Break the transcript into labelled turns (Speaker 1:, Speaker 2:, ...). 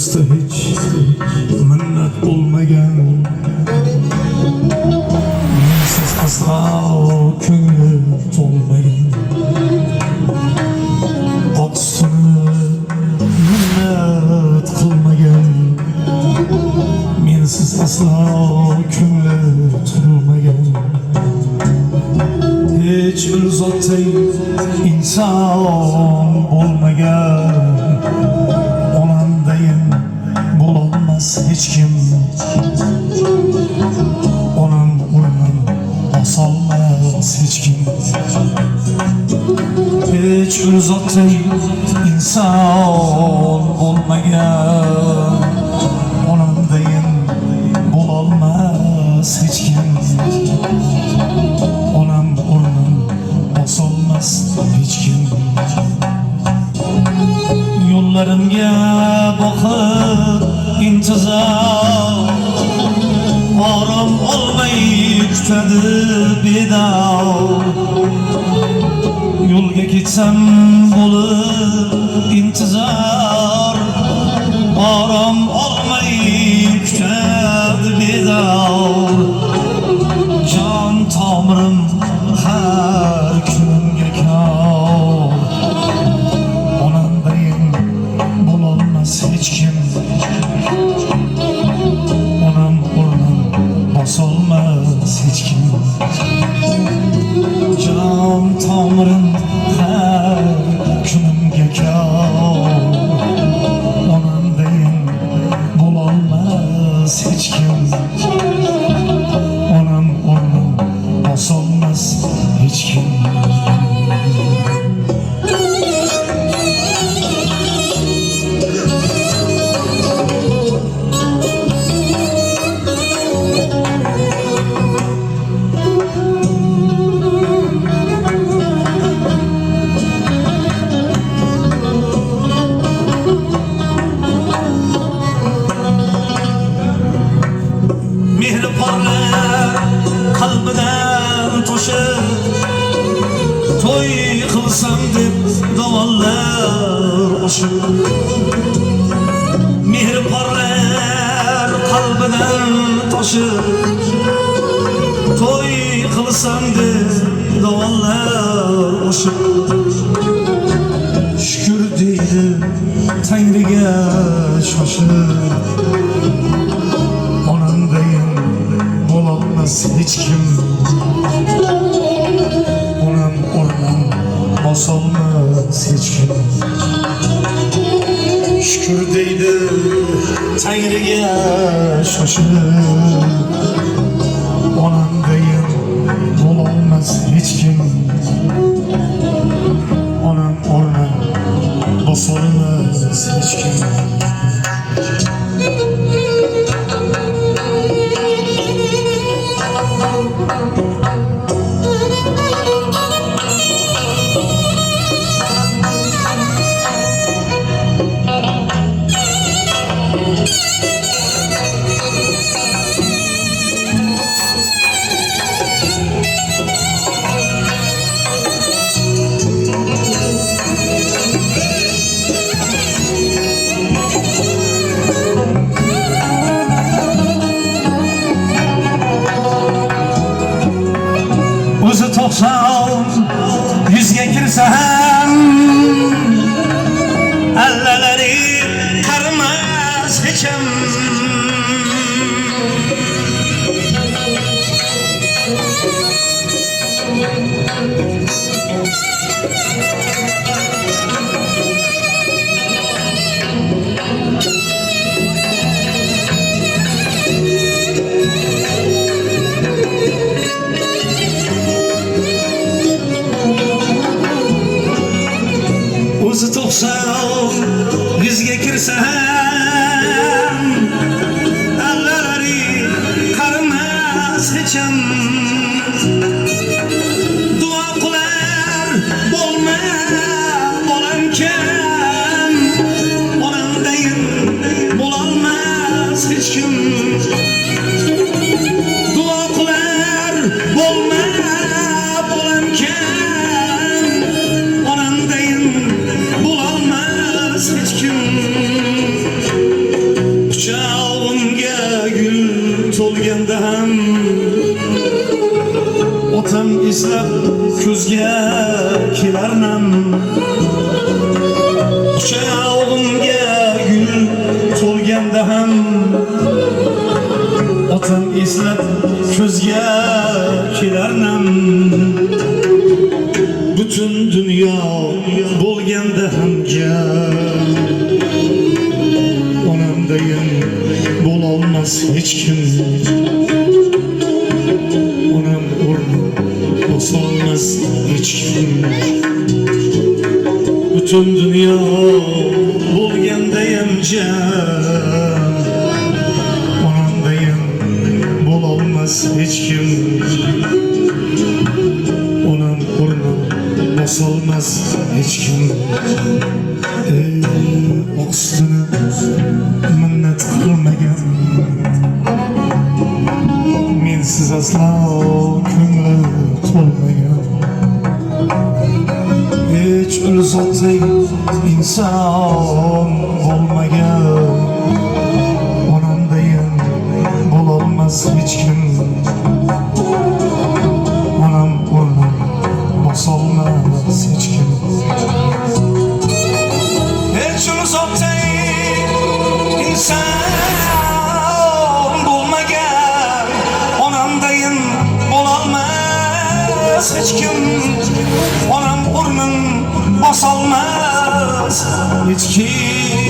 Speaker 1: do'sti hech minnat bo'lmagan, mensiz aslo ko'ngli to'lmagan. Ot ustini minnat qilmagan, mensiz aslo ko'ngli to'lmagan. Hech bir zotday inson bo'lmagan, onamdayin bo'lolmas hech kim. Onam o'rnin bosolmas hech kim. Hech bir zotday inson bo'lmagan, onamdayin bo'lolmas hech kim. Onam o'rnin bosolmas hech kim. Yo'llarimga boqib intizor, orom olmay kutadi bedor. Yo'lga ketsam bo'lib intizor, orom olmay kutadi bedor. Jon tomirim har kunimga kor, onamdayin bo'lolmas hech kim. Onam o'rnin bosolmas hech kim. Jon tomirim har kunimga kor, onamdayin bo'lolmas hech kim. Onam o'rnin bosolmas hech kim. Mehri porlar qalbidan to'shib, to'y qilsam deb davollar oshib. Mehri porlar qalbidan to'shib, to'y qilsam deb davollar oshib. Shukr deydi Tangriga shoshib, onamdayin bo'lolmas hech kim. Onam o'rnin bosolmas hech kim. Shukr deydi Tangriga shoshib, onamdayin bo'lolmas hech kim. Onam o'rnin bosolmas hech kim. eslab ko'zga kelarman quchog'imga gul to'lganda ham otam eslab ko'zga kelarman butun dunyo bo'lganda ham onamdayin bo'lolmas hech kim onam o'rni bosolmas hech kim butun dunyo bo'lgandayam onamdayin bo'lolmas hech kim onam o'rni bosolmas hech kim oqsutini minnat qilmagan mensiz aslo ko'ngli to'lmagan hech ul zotdek inson bo'lmagan onamdayin bo'lolmas hech kim onam o'rni bosolmas hech kim hech ul zotdek inson bo'lmagan onamdayin bo'lolmas hech kim onam o'rnin bosolmas hech kim